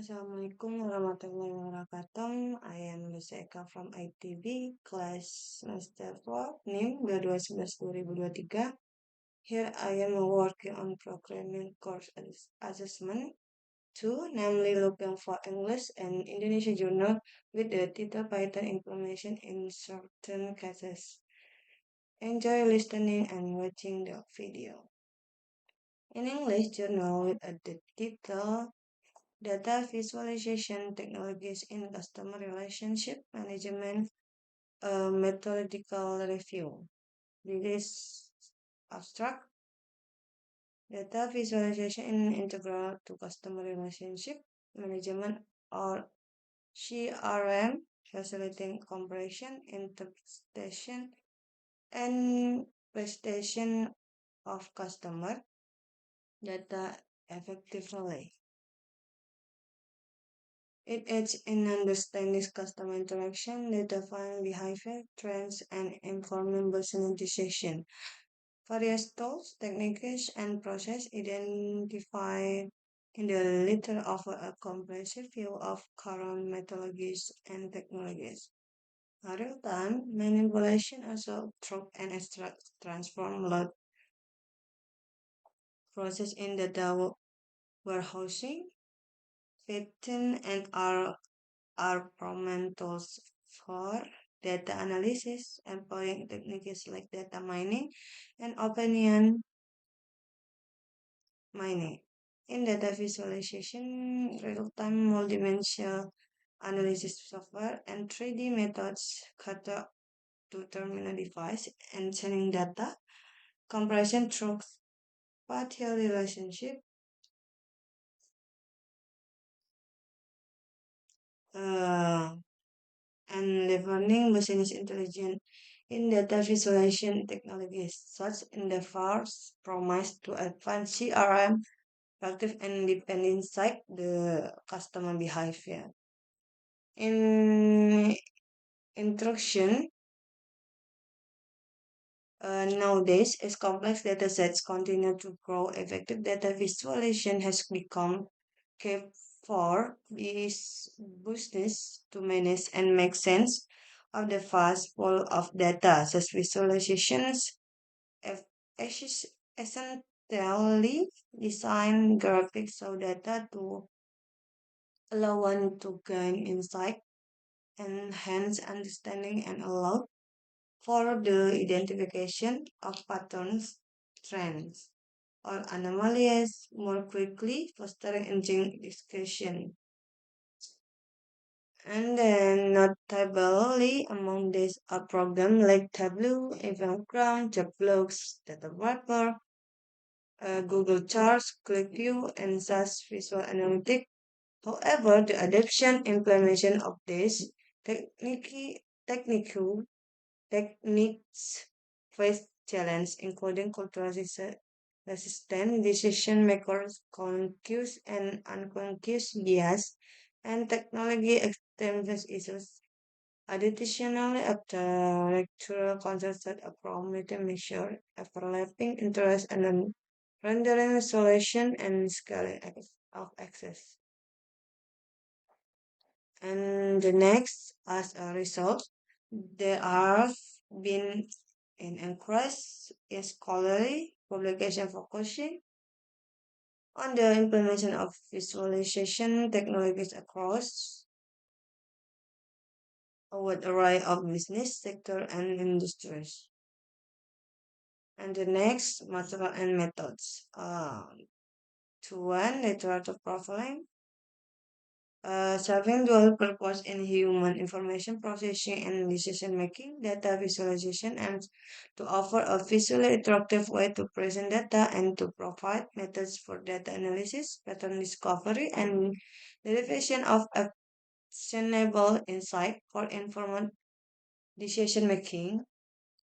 Assalamualaikum warahmatullahi wabarakatuh. I am Lucy Eka from ITB, class semester 4, NIM 2011-2023. Here I am working on programming course assessment 2, namely looking for English and Indonesia journal with the title Python implementation in certain cases. Enjoy listening and watching the video. In English journal with the title Data Visualization Technologies in Customer Relationship Management, a Methodological Review. This is abstract. Data visualization is integral to customer relationship management or CRM, facilitating comparison, interpretation, and presentation of customer data effectively. It aids in understanding customer interaction, identifying behavior trends, and informing business decisions. Various tools, techniques, and processes identified in the literature offer a comprehensive view of current methodologies and technologies. Real-time manipulation also through and extract transform load process in data warehousing, Python, and are prominent tools for data analysis, employing techniques like data mining and opinion mining. In data visualization, real-time multidimensional analysis software and 3D methods cut to terminal device and sending data, compression through spatial relationship, and learning business intelligence in data visualization technologies. Such endeavors promise to advance CRM effective and depend inside the customer behavior. In introduction, nowadays, as complex data sets continue to grow, effective data visualization has become key for these business to manage and make sense of the vast pool of data. Such visualizations eff- ess- essentially design graphics so data to allow one to gain insight, enhance understanding, and allow for the identification of patterns, trends, or anomalies more quickly, fostering engine discussion. And then notably among these are programs like Tableau, Evagram, JobLogs, Data Wrapper, Google Charts, ClickView, and SAS Visual Analytics. However, the adoption implementation of these technical techniques face challenges, including cultural resistant decision makers, conscious and unconscious bias, and technology extremism issues. Additionally, architectural concepts that appropriately measure overlapping interests and then rendering solution and scaling of access. And the next, as a result, there have been an increase in scholarly publication focusing on the implementation of visualization technologies across a wide array of business sector and industries. And the next, material and methods. To one, literature profiling, serving dual purpose in human information processing and decision making, data visualization, and to offer a visually interactive way to present data and to provide methods for data analysis, pattern discovery, and derivation of actionable insight for informed decision making.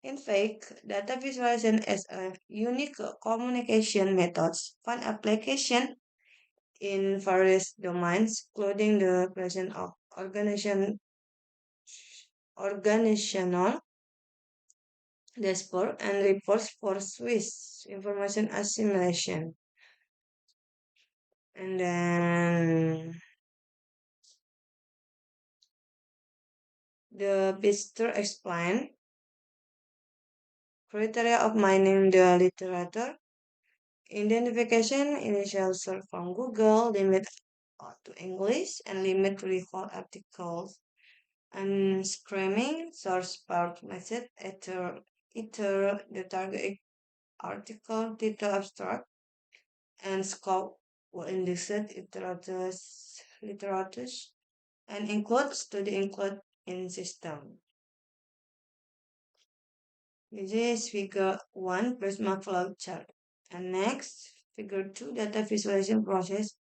In fact, data visualization as a unique communication methods find application in various domains, including the creation of organizational dashboard and reports for Swiss information assimilation. And then The visitor explained criteria of mining the literature, identification, initial search from Google, limit to English, and limit recall articles, and screaming source part method, either the target article, title abstract, and scope will index literatures and includes to the include in system. This is figure 1 Prisma flow chart. And next, figure 2 data visualization process.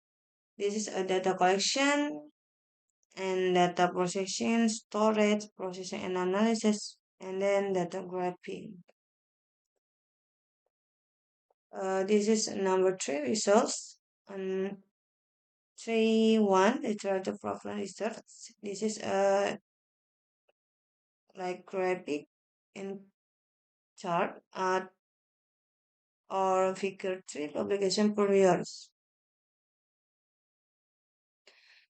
This is a data collection and data processing, storage, processing and analysis, and then data graphing. This is number 3 results. And 3.1 literature problem research. This is a like graphic and chart or figure 3 publication per years.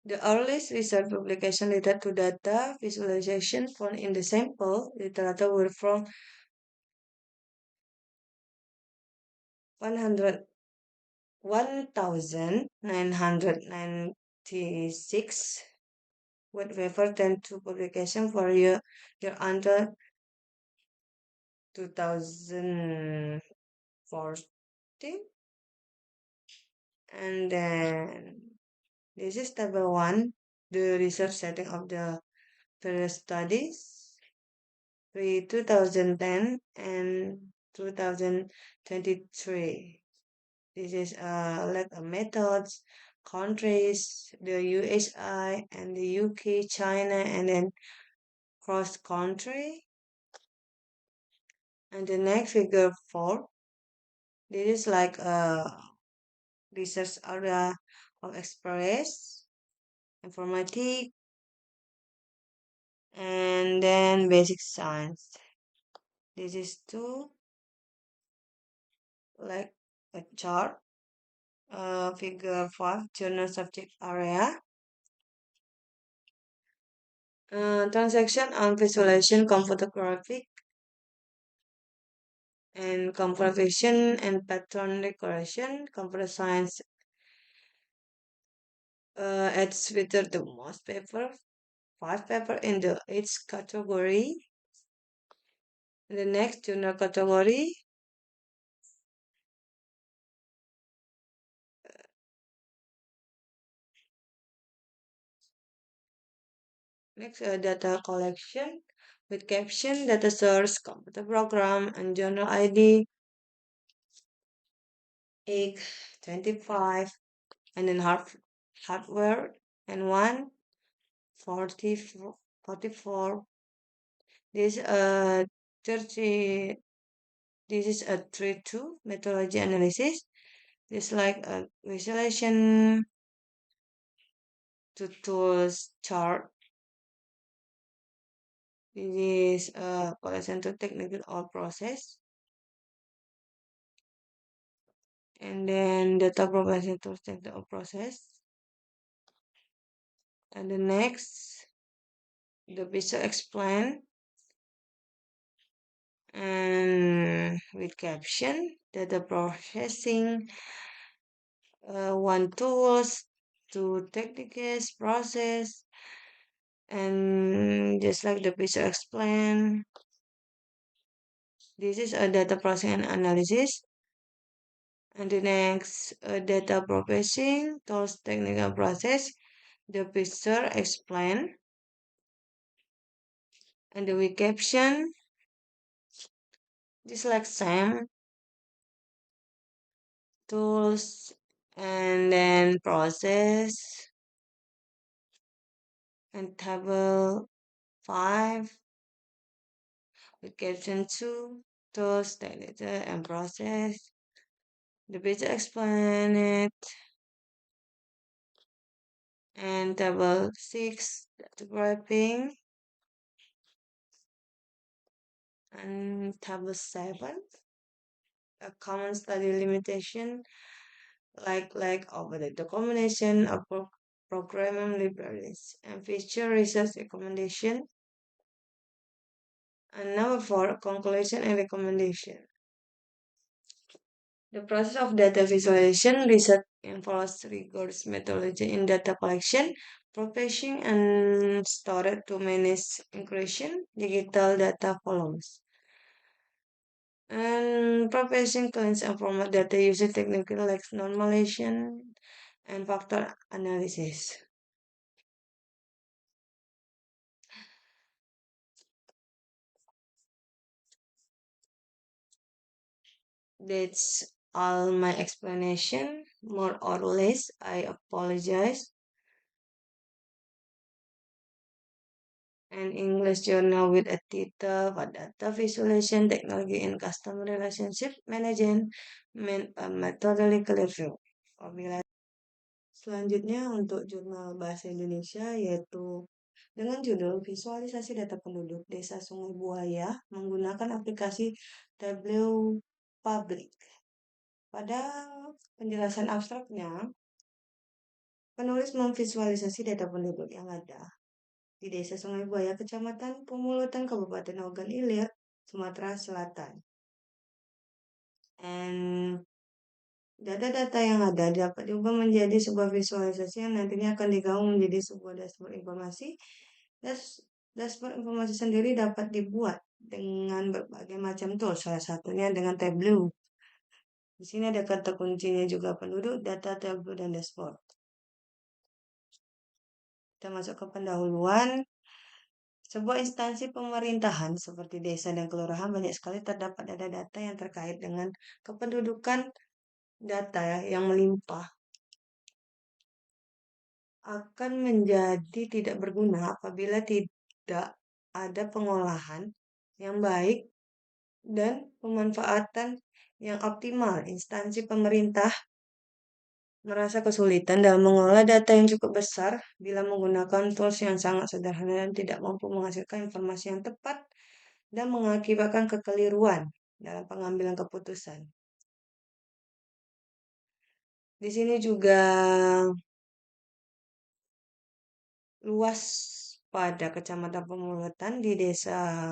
The earliest research publication related to data visualization found in the sample literature were from 100 1996 with refer to publication for year under 2014, and then this is table 1, the research setting of the various studies pre 2010 and 2023. This is like methods, countries, the USA and the UK, China, and then cross country. And the next figure 4, this is like a research area of express, informatic, and then basic science. This is two like a chart, figure 5, journal subject area. Transaction on visualization, computer graphic, and computer vision and pattern recognition. Computer science adds with the most paper, 5 paper in the each category. The next journal category, next data collection with caption, data source, computer program, and journal ID, egg 25, and then hardware, and 144. 44. This 30. This is a 3-2 methodology analysis. This like a visualization to tools chart. This is a collection to technical or process. And then data provision to technical process. And the next, the visual explain and with caption, data processing, one tools, two techniques, process, and just like the visual explain, this is a data processing and analysis. And the next, data processing, tools, technical process, the picture explain, and the with caption, just like same tools, and then process, and table 5 with caption 2, tools, technical, and process. The picture explain it, and table 6, data graphing, and table 7, a common study limitation like over the combination of programming libraries and feature research recommendation. And number four, conclusion and recommendation. The process of data visualization research involves rigorous methodology in data collection, processing, and storage to manage increasing digital data volumes. And processing cleans and format data using techniques like normalization and factor analysis. That's all my explanation, more or less. I apologize. An English journal with a title for data visualization technology and customer relationship management methodological review. Selanjutnya untuk jurnal bahasa Indonesia yaitu dengan judul Visualisasi Data Penduduk Desa Sungai Buaya menggunakan aplikasi Tableau Public. Pada penjelasan abstraknya, penulis memvisualisasi data penduduk yang ada di Desa Sungai Buaya, Kecamatan Pemulutan, Kabupaten Ogan Ilir, Sumatera Selatan. And data-data yang ada dapat diubah menjadi sebuah visualisasi yang nantinya akan digabung menjadi sebuah dashboard informasi. Dashboard informasi sendiri dapat dibuat dengan berbagai macam tools, salah satunya dengan Tableau. Di sini ada kata kuncinya juga penduduk, data, Tableau, dan dashboard. Kita masuk ke pendahuluan. Sebuah instansi pemerintahan seperti desa dan kelurahan banyak sekali terdapat data-data yang terkait dengan kependudukan data yang melimpah akan menjadi tidak berguna apabila tidak ada pengolahan yang baik dan pemanfaatan yang optimal. Instansi pemerintah merasa kesulitan dalam mengolah data yang cukup besar bila menggunakan tools yang sangat sederhana dan tidak mampu menghasilkan informasi yang tepat dan mengakibatkan kekeliruan dalam pengambilan keputusan. Di sini juga luas pada Kecamatan Pemulutan di Desa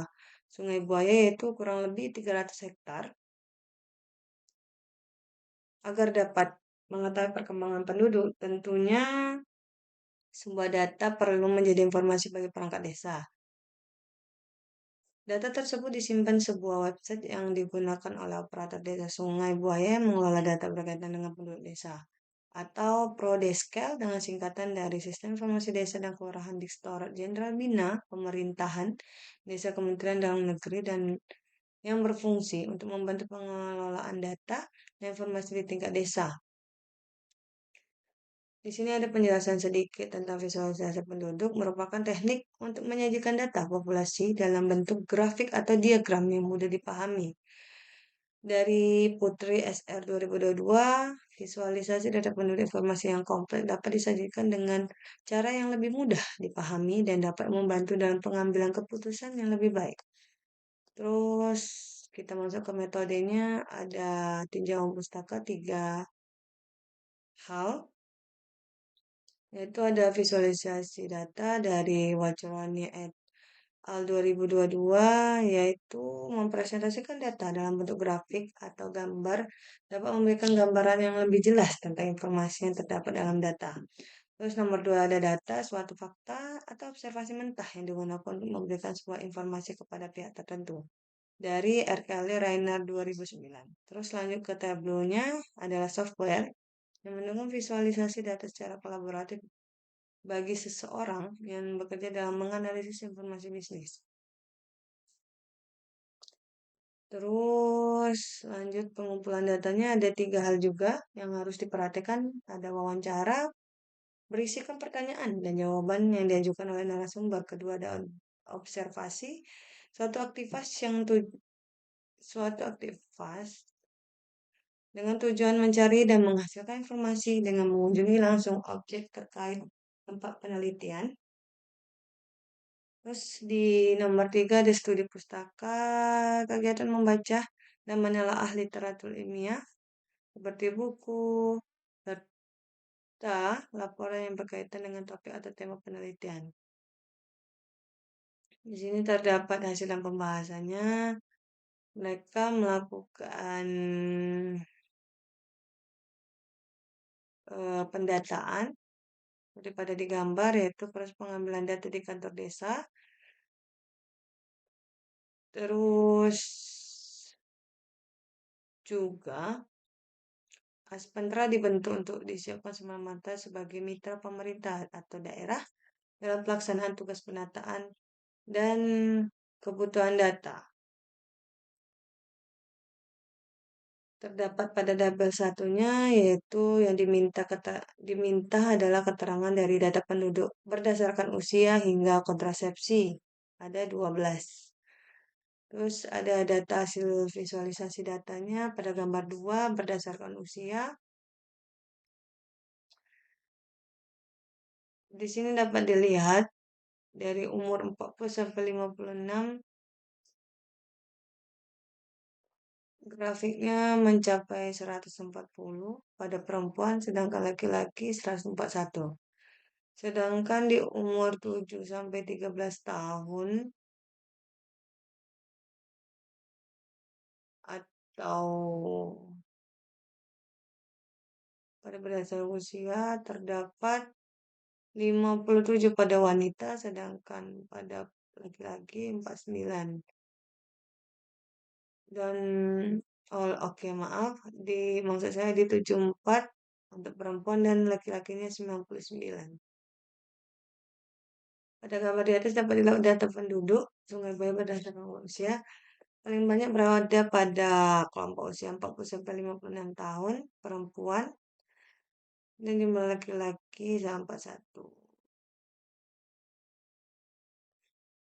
Sungai Buaya yaitu kurang lebih 300 hektar. Agar dapat mengetahui perkembangan penduduk, tentunya sebuah data perlu menjadi informasi bagi perangkat desa. Data tersebut disimpan sebuah website yang digunakan oleh operator desa Sungai Buaya yang mengelola data berkaitan dengan penduduk desa atau ProDeskel dengan singkatan dari Sistem Informasi Desa dan Kelurahan Direktorat Jenderal Bina Pemerintahan Desa Kementerian Dalam Negeri dan yang berfungsi untuk membantu pengelolaan data dan informasi di tingkat desa. Di sini ada penjelasan sedikit tentang visualisasi penduduk merupakan teknik untuk menyajikan data populasi dalam bentuk grafik atau diagram yang mudah dipahami. Dari Putri SR 2022, visualisasi data penduduk informasi yang kompleks dapat disajikan dengan cara yang lebih mudah dipahami dan dapat membantu dalam pengambilan keputusan yang lebih baik. Terus kita masuk ke metodenya, ada tinjauan pustaka 3 hal, yaitu ada visualisasi data dari Wacroni et al. 2022, yaitu mempresentasikan data dalam bentuk grafik atau gambar dapat memberikan gambaran yang lebih jelas tentang informasi yang terdapat dalam data. Terus nomor 2 ada data, suatu fakta atau observasi mentah yang digunakan untuk memberikan sebuah informasi kepada pihak tertentu. Dari RKL Rainer 2009. Terus lanjut ke tablonya adalah software yang mendukung visualisasi data secara kolaboratif bagi seseorang yang bekerja dalam menganalisis informasi bisnis. Terus lanjut pengumpulan datanya ada 3 hal juga yang harus diperhatikan. Ada wawancara, berisikan pertanyaan dan jawaban yang diajukan oleh narasumber. Kedua ada observasi, suatu aktivitas dengan tujuan mencari dan menghasilkan informasi dengan mengunjungi langsung objek terkait tempat penelitian. Terus di nomor 3 ada studi pustaka, kegiatan membaca dan menelaah literatur ilmiah seperti buku, serta laporan yang berkaitan dengan topik atau tema penelitian. Di sini terdapat hasil dan pembahasannya. Mereka melakukan pendataan daripada digambar yaitu proses pengambilan data di kantor desa. Terus juga Aspentra dibentuk untuk disiapkan semata-mata sebagai mitra pemerintah atau daerah dalam pelaksanaan tugas penataan dan kebutuhan data. Terdapat pada tabel satunya yaitu yang diminta adalah keterangan dari data penduduk berdasarkan usia hingga kontrasepsi. Ada 12. Terus ada data hasil visualisasi datanya pada gambar 2 berdasarkan usia. Di sini dapat dilihat dari umur 40 sampai 56 grafiknya mencapai 140 pada perempuan sedangkan laki-laki 141. Sedangkan di umur 7 sampai 13 tahun atau pada berdasarkan usia terdapat 57 pada wanita sedangkan pada laki-laki 49. Dan oh, oke maaf maksud saya di 74 untuk perempuan dan laki-lakinya 99. Pada gambar di atas dapat dilihat data penduduk Sungai Bahia berdasarkan usia. Paling banyak berada pada kelompok usia 40 sampai 56 tahun perempuan dan jumlah laki-laki sampai 1.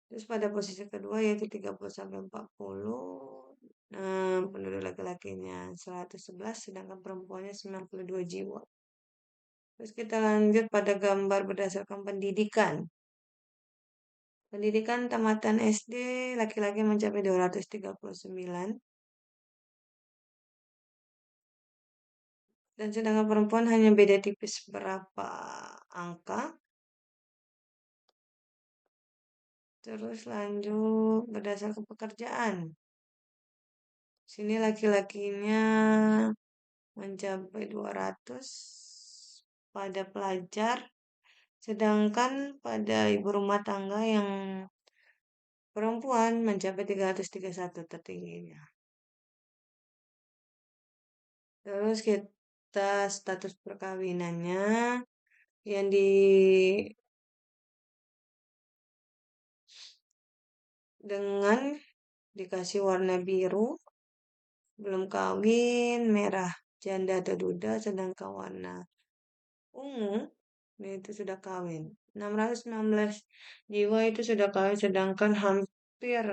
Terus pada posisi kedua yaitu 30 sampai 40. Nah, penduduk laki-lakinya 111 sedangkan perempuannya 92 jiwa. Terus kita lanjut pada gambar berdasarkan pendidikan. Pendidikan tamatan SD laki-laki mencapai 239 dan sedangkan perempuan hanya beda tipis berapa angka. Terus lanjut berdasarkan pekerjaan. Sini laki-lakinya mencapai 200 pada pelajar, sedangkan pada ibu rumah tangga yang perempuan mencapai 331 tertingginya. Terus kita status perkawinannya yang dengan dikasih warna biru, belum kawin, merah janda atau duda, sedangkan warna ungu itu sudah kawin. 619 jiwa itu sudah kawin, sedangkan hampir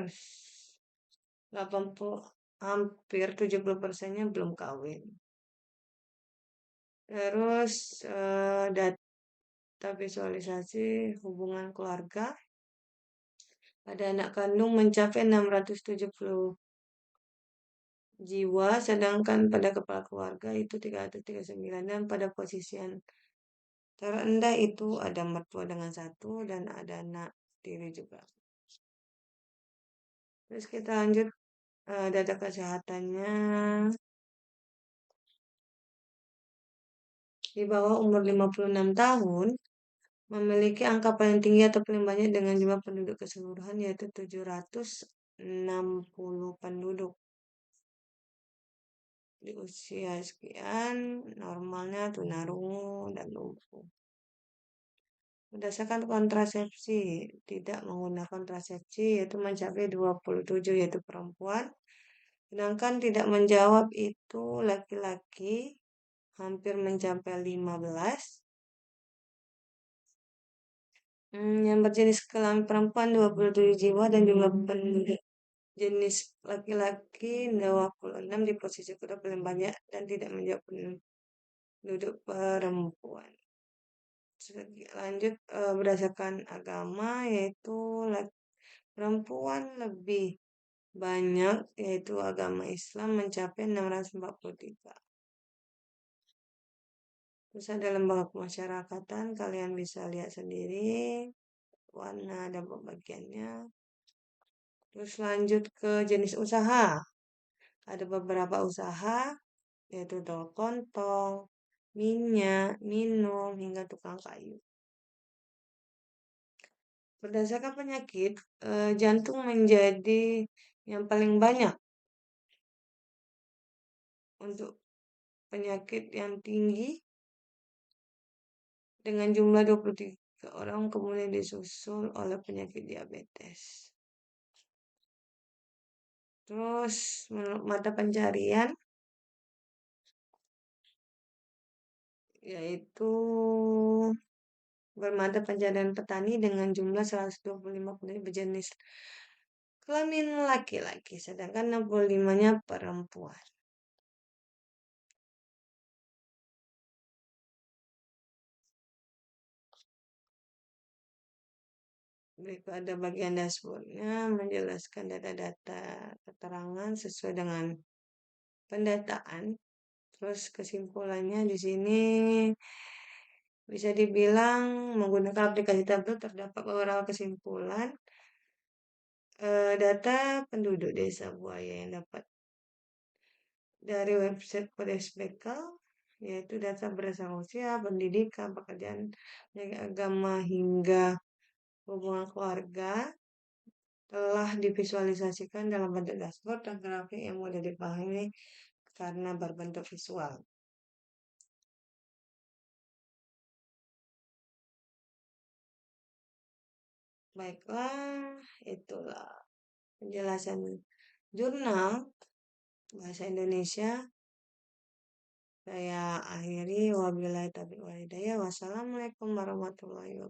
80, hampir 70%-nya belum kawin. Terus data visualisasi hubungan keluarga pada anak kandung mencapai 670 jiwa, sedangkan pada kepala keluarga itu 339 dan pada posisi yang terendah itu ada mertua dengan 1 dan ada anak tiri juga. Terus kita lanjut data kesehatannya. Di bawah umur 56 tahun memiliki angka paling tinggi atau paling banyak dengan jumlah penduduk keseluruhan yaitu 760 penduduk. Di usia sekian normalnya tunarungu dan lumpuh. Berdasarkan kontrasepsi, tidak menggunakan kontrasepsi yaitu mencapai 27 yaitu perempuan. Sedangkan tidak menjawab itu laki-laki hampir mencapai 15. Yang berjenis kelamin perempuan 27 jiwa dan jumlah penduduk jenis laki-laki 26 di posisi kedua paling banyak dan tidak menjawab penduduk perempuan. Lanjut berdasarkan agama yaitu perempuan lebih banyak yaitu agama Islam mencapai 643. Terus ada lembaga pemasyarakatan, kalian bisa lihat sendiri warna dan pembagiannya. Terus lanjut ke jenis usaha. Ada beberapa usaha, yaitu tol kontol, minyak, minum, hingga tukang kayu. Berdasarkan penyakit, jantung menjadi yang paling banyak untuk penyakit yang tinggi dengan jumlah 23 orang, kemudian disusul oleh penyakit diabetes. Terus menurut mata pencarian yaitu bermata pencarian petani dengan jumlah 125 berjenis kelamin laki-laki, sedangkan 65-nya perempuan. Berikut ada bagian dashboardnya menjelaskan data-data keterangan sesuai dengan pendataan. Terus kesimpulannya di sini bisa dibilang menggunakan aplikasi tablet terdapat beberapa kesimpulan. Data penduduk Desa Buaya yang dapat dari website Kodes Bekal, yaitu data berdasarkan usia, pendidikan, pekerjaan, agama, hingga hubungan keluarga telah divisualisasikan dalam bentuk dashboard dan grafik yang mudah dipahami karena berbentuk visual. Baiklah, itulah penjelasan jurnal bahasa Indonesia. Saya akhiri, wabillahi taufiq wal hidayah. Wassalamualaikum warahmatullahi wabarakatuh.